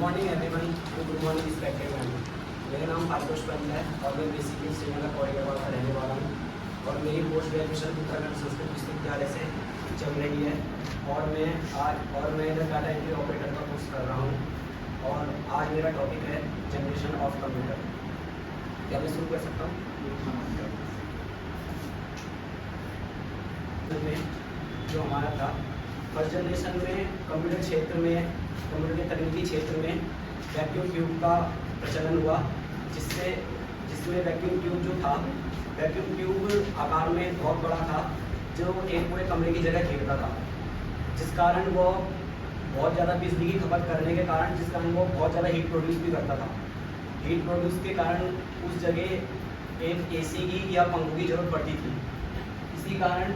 Morning everyone, good morning respected ma'am. मेरा नाम आयुष पंत है और मैं बेसिकली श्रीनगर कोरियावाड़ का रहने वाला हूँ और मेरी पोस्ट ग्रेजुएशन उत्तराखंड संस्कृत विश्वविद्यालय से चल रही है और मैं इधर डाटा एंट्री ऑपरेटर का कोर्स कर रहा हूँ और आज मेरा टॉपिक है जनरेशन ऑफ कंप्यूटर। क्या मैं शुरू कर सकता हूँ? में जो हमारा था फर्स्ट जनरेशन में कंप्यूटर क्षेत्र में, कंप्यूटर के तकनीकी क्षेत्र में वैक्यूम ट्यूब का प्रचलन हुआ, जिसमें वैक्यूम ट्यूब जो था, वैक्यूम ट्यूब आकार में बहुत बड़ा था जो एक पूरे कमरे की जगह घेरता था, जिस कारण वो बहुत ज़्यादा बिजली की खपत करने के कारण वो बहुत ज़्यादा हीट प्रोड्यूस भी करता था। हीट प्रोड्यूस के कारण उस जगह एक एसी की या पंखों की ज़रूरत पड़ती थी। इसी कारण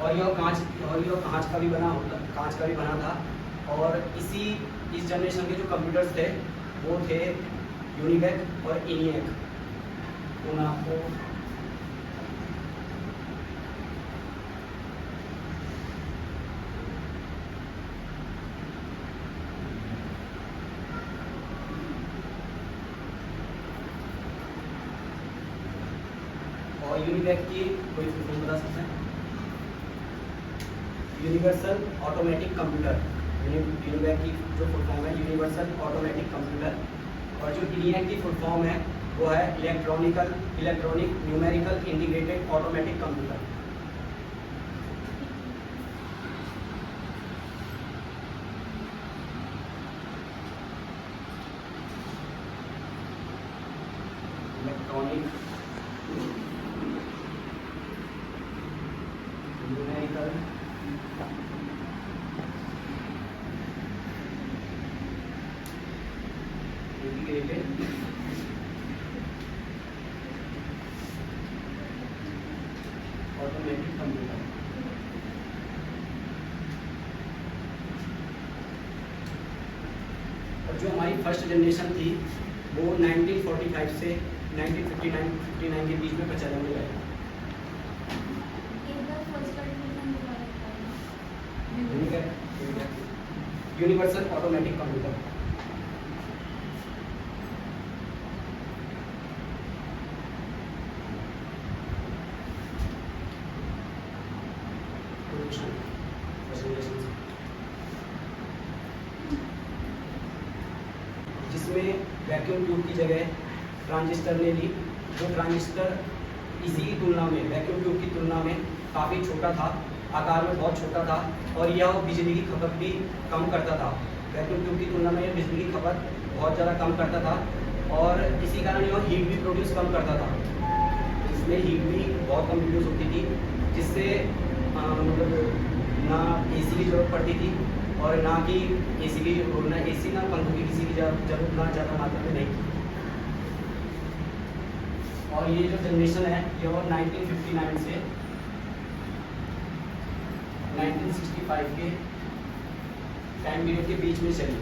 यह कांच का भी बना था और इस जनरेशन के जो कंप्यूटर्स थे वो थे यूनिवेक और इनिएक। तो मैं आपको और यूनिवेक की कोई फुल बता सकते हैं? Universal automatic computer. यूनिवेक की जो फुल फॉर्म है यूनिवर्सल ऑटोमेटिक कंप्यूटर और जो इनिएक की फुल फॉर्म है वो है electronic numerical integrated automatic computer. Electronic numerical integrated automatic computer. और जो हमारी फर्स्ट जनरेशन थी वो 1945 से 1959 के बीच में प्रचलन में आई। Universal automatic computer. जिसमें वैक्यूम ट्यूब की जगह ट्रांजिस्टर ने ली, जो ट्रांजिस्टर इसी की तुलना में, वैक्यूम ट्यूब की तुलना में काफ़ी छोटा था, आकार में बहुत छोटा था और यह बिजली की खपत भी कम करता था। वैक्यूम ट्यूब की तुलना में बिजली की खपत बहुत ज़्यादा कम करता था और इसी कारण यह हीट भी प्रोड्यूस कम करता था। इसमें हीट भी बहुत कम प्रोड्यूस होती थी, जिससे मतलब ना एसी की ज़रूरत पड़ती थी और ना कि एसी ना पंखों की किसी की ज़रूरत ना ज़्यादा मात्रा में नहीं थी। और ये जो जनरेशन है यह 1959 से 1965 के टाइम पीरियड के बीच में चली।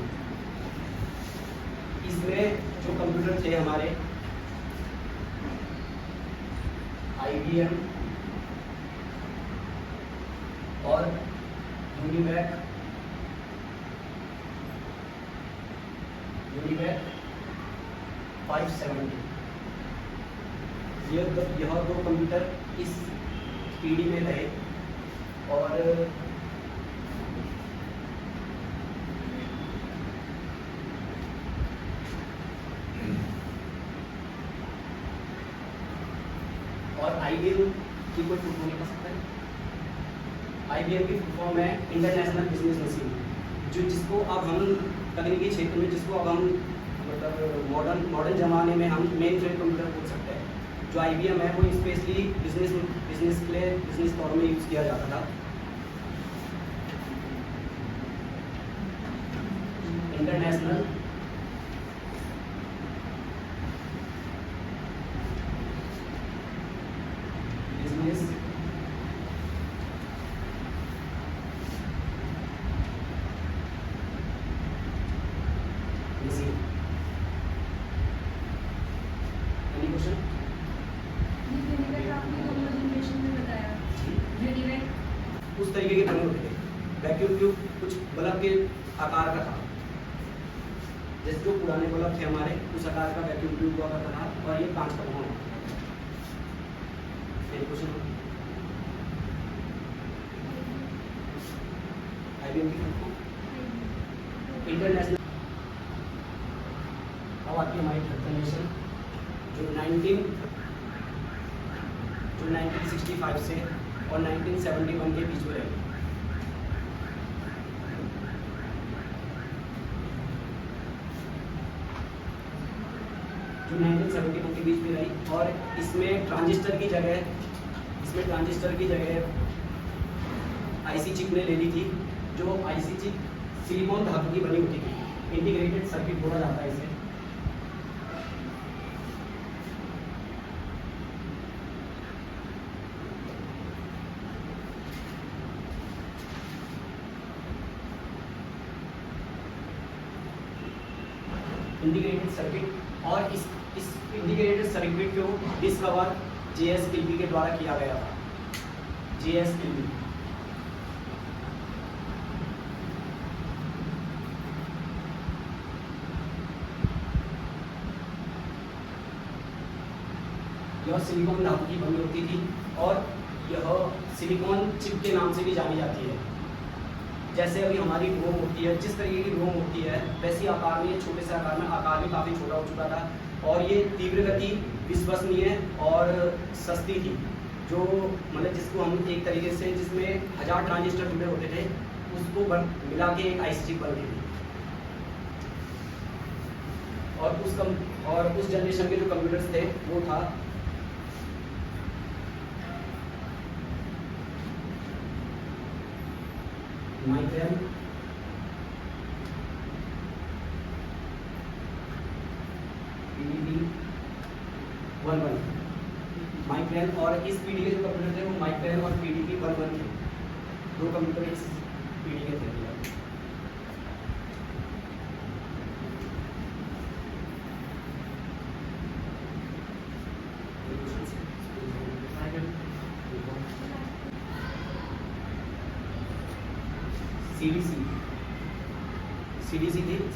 इसमें जो कंप्यूटर थे हमारे IBM और यूनिवेक 570, यह दो कंप्यूटर इस पीढ़ी में रहे और IBM की कोई फुल फॉर्म बता सकते हैं? IBM की फुल फॉर्म है इंटरनेशनल बिजनेस मशीन, जिसको अब हम तकनीकी क्षेत्र में मतलब मॉडर्न ज़माने में हम मेन फ्रेम कंप्यूटर बोल सकते हैं। जो IBM है वो स्पेशली बिजनेस तौर में यूज़ किया जाता था। International business machine. Any question? उस तरीके के बने होते थे। वैक्यूम ट्यूब कुछ बल्ब के आकार का था, जैसे जो पुराने बल्ब थे हमारे उस आकार का वैक्यूम ट्यूब हुआ करता था, और ये कांच का बना हुआ। इंटरनेशनल अब आती है हमारी थर्ड जनरेशन जो 1965 से और 1971 के बीच में रही। जो 1971 के बीच में रही, और इसमें ट्रांजिस्टर की जगह आईसी चिप ने ले ली थी, जो आईसी चिप सिलिकॉन धातु की बनी होती थी। इंटीग्रेटेड सर्किट बोला जाता है इसे। इंटीग्रेटेड सर्किट, और इस इंटीग्रेटेड सर्किट को डिस्कवर जेएस किल्बी के द्वारा किया गया था। जेएस किल्बी यह सिलिकॉन धातु की बनी होती थी, और यह सिलिकॉन चिप के नाम से भी जानी जाती है। जैसे अभी हमारी रोम होती है, जिस तरीके की रोम होती है वैसी आकार में, ये छोटे से आकार में, आकार भी काफ़ी छोटा हो चुका था, और ये तीव्र गति, विश्वसनीय और सस्ती थी। जो मतलब जिसको हम एक तरीके से, जिसमें 1000 ट्रांजिस्टर जुड़े होते थे, उसको मिला के एक आईसी चिप बनती थी। और उस जनरेशन के जो कंप्यूटर्स थे वो था माइक्रेन, पीडीपी 11, माइक्रेन, और इस पीढ़ी के जो कंप्यूटर थे वो माइक्रेन और पीडीपी 11 थे। दो कंप्यूटर इस पीढ़ी के थे।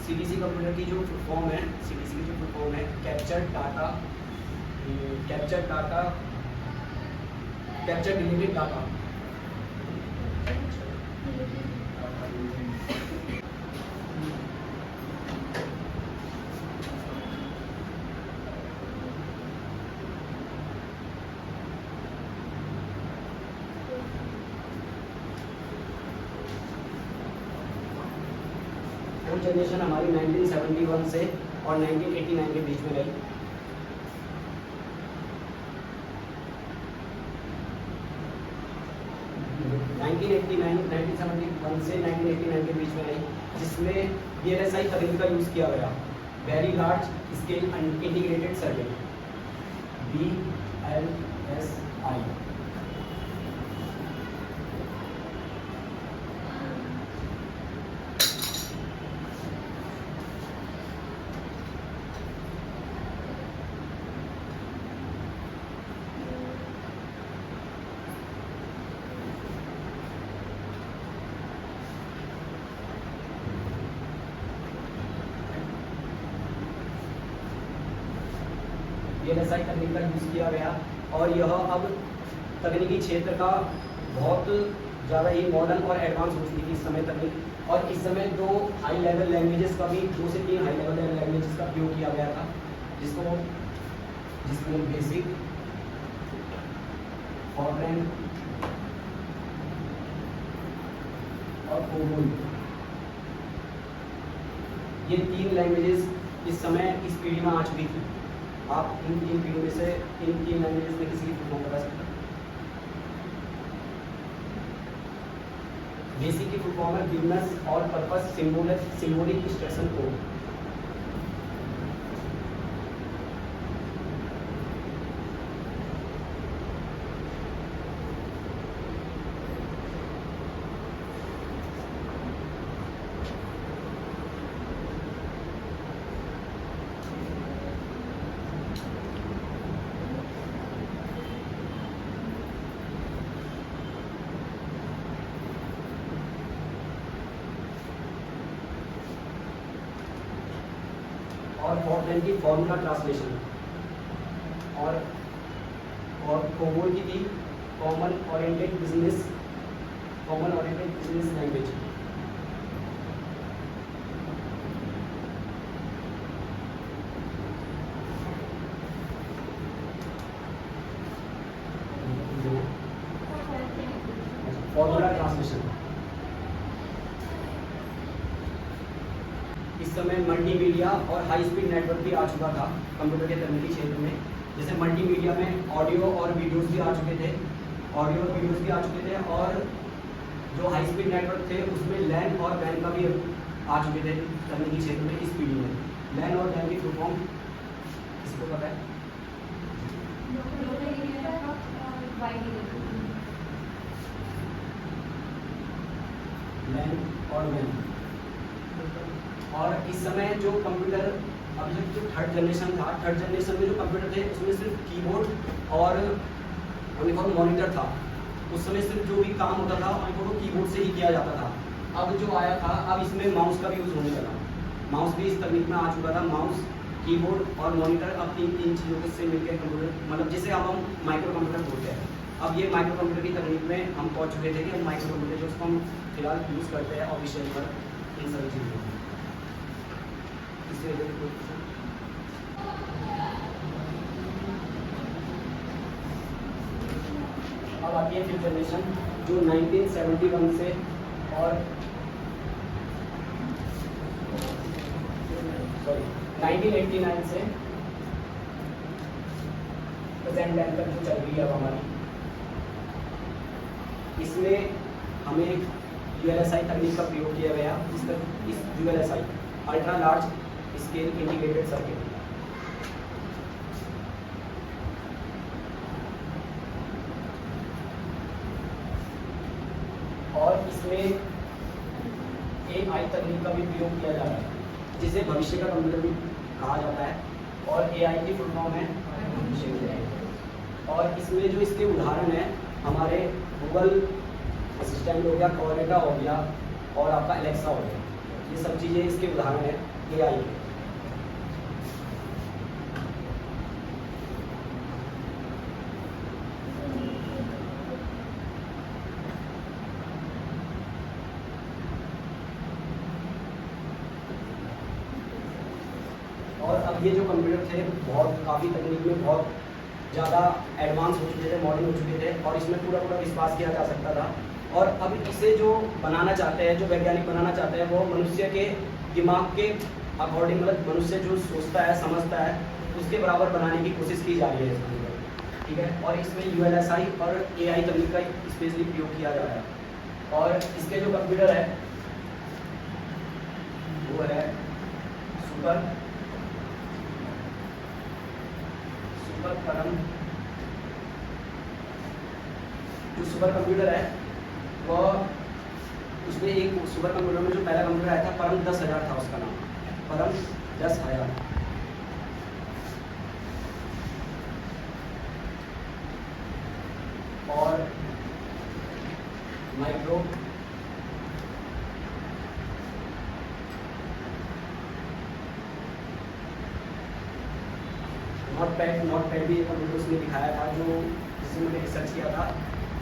सीडीसी कंप्यूटर की जो फुल फॉर्म है कैप्चर डिलीटेड डाटा। वो जनरेशन हमारी 1971 से और 1989 के बीच में रही। से 1989 के बीच में रही, जिसमें VLSI तकनीक का यूज़ किया गया, very large scale integrated circuit, VLSI। VLSI तकनीक का यूज़ किया गया, और यह अब तकनीकी क्षेत्र का बहुत ज़्यादा ही मॉडर्न और एडवांस हो चुकी थी इस समय तकनीक। और इस समय 2 हाई लेवल लैंग्वेजेस का भी 2 से 3 हाई लेवल लैंग्वेजेस का उपयोग किया गया था, जिसमें बेसिक, फॉरट्रैन और कोबोल, ये 3 लैंग्वेजेस इस समय इस पीढ़ी में आ चुकी थी। आप इन 3 पीढ़ियों में से इन 3 लैंग्वेजेस में किसी की फुल फॉर्म बता सकते हैं? बेसिक की फुल फॉर्म है बिजनेस और पर्पस सिंबॉलिक इंस्ट्रक्शन कोड। और फॉरट्रैन की फॉर्मूला ट्रांसलेशन, और कोबोल की थी common oriented business language. Formula translation. इस समय मल्टीमीडिया और हाई स्पीड नेटवर्क भी आ चुका था कंप्यूटर के तकनीकी क्षेत्र में। जैसे मल्टीमीडिया में ऑडियो और वीडियोस भी आ चुके थे, और जो हाई स्पीड नेटवर्क थे उसमें लैन और वैन का भी आ चुके थे तकनीकी क्षेत्र में इस पीढ़ी में। लैन और वैन की फुल फॉर्म किसको पता है? लैन और वैन। और इस समय जो कंप्यूटर, अभी जो थर्ड जनरेशन था, थर्ड जनरेशन में जो कंप्यूटर थे उसमें सिर्फ कीबोर्ड और मॉनिटर था। उस समय सिर्फ जो भी काम होता था वो कीबोर्ड से ही किया जाता था। अब जो आया था, अब इसमें माउस का भी यूज़ होने लगा। माउस भी इस तकनीक में आ चुका था। माउस, कीबोर्ड और मॉनिटर, अब तीन चीज़ों से मिलकर कंप्यूटर, मतलब जिसे हम माइक्रो कंप्यूटर बोलते हैं। अब ये माइक्रो कंप्यूटर की तकनीक में हम पहुँच चुके थे कि हम माइक्रो कंप्यूटर जो उसको हम फिलहाल यूज़ करते हैं ऑफिशियल पर इन सभी चीज़ों में। अब आती है फिफ्थ जनरेशन जो 1971 से और 1989 से प्रेजेंट टाइम तक जो चल रही है अब हमारी। इसमें हमें यूएलएसआई तकनीक का प्रयोग किया गया। इस ULSI ultra large scale integrated circuit, और इसमें एआई तकनीक का भी प्रयोग किया जा रहा है जिसे भविष्य का कंप्यूटर भी कहा जाता है, और एआई की फुल फॉर्म है और इसमें जो इसके उदाहरण है हमारे गूगल असिस्टेंट हो गया, कॉरेटा हो गया और आपका एलेक्सा हो गया, ये सब चीज़ें इसके उदाहरण है एआई के। और अब ये जो कंप्यूटर थे बहुत काफ़ी तकनीक में बहुत ज़्यादा एडवांस हो चुके थे, मॉडर्न हो चुके थे, और इसमें पूरा विश्वास किया जा सकता था। और अब इसे जो बनाना चाहते हैं, जो वैज्ञानिक बनाना चाहते हैं, वो मनुष्य के दिमाग के अकॉर्डिंग, मतलब मनुष्य जो सोचता है समझता है उसके बराबर बनाने की कोशिश की जा रही है इसके अंदर, ठीक है। और इसमें यूएलएसआई और एआई तकनीक का स्पेशली प्रयोग किया जा रहा है। और इसके जो कंप्यूटर है वो है परम। जो सुपर कंप्यूटर है वह, उसमें एक सुपर कंप्यूटर में जो पहला कंप्यूटर आया था परम 10,000 था, उसका नाम परम 10,000। और माइक्रो नोटपैड भी कंप्यूटर उसने दिखाया था, जो जिससे मैंने रिसर्च किया था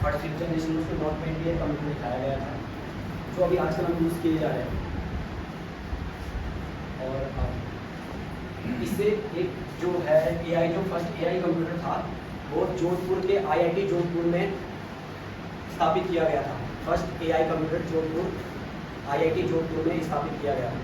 फर्स्ट फिफ्थ जनरेशन में, उसमें नोटपैड भी एक कंप्यूटर दिखाया गया था जो अभी आजकल हम यूज़ किए जा रहे हैं। और इससे एक जो है एआई, जो फर्स्ट एआई कंप्यूटर था वो जोधपुर के आईआईटी जोधपुर में स्थापित किया गया था। First AI computer Jodhpur IIT Jodhpur में स्थापित किया गया था।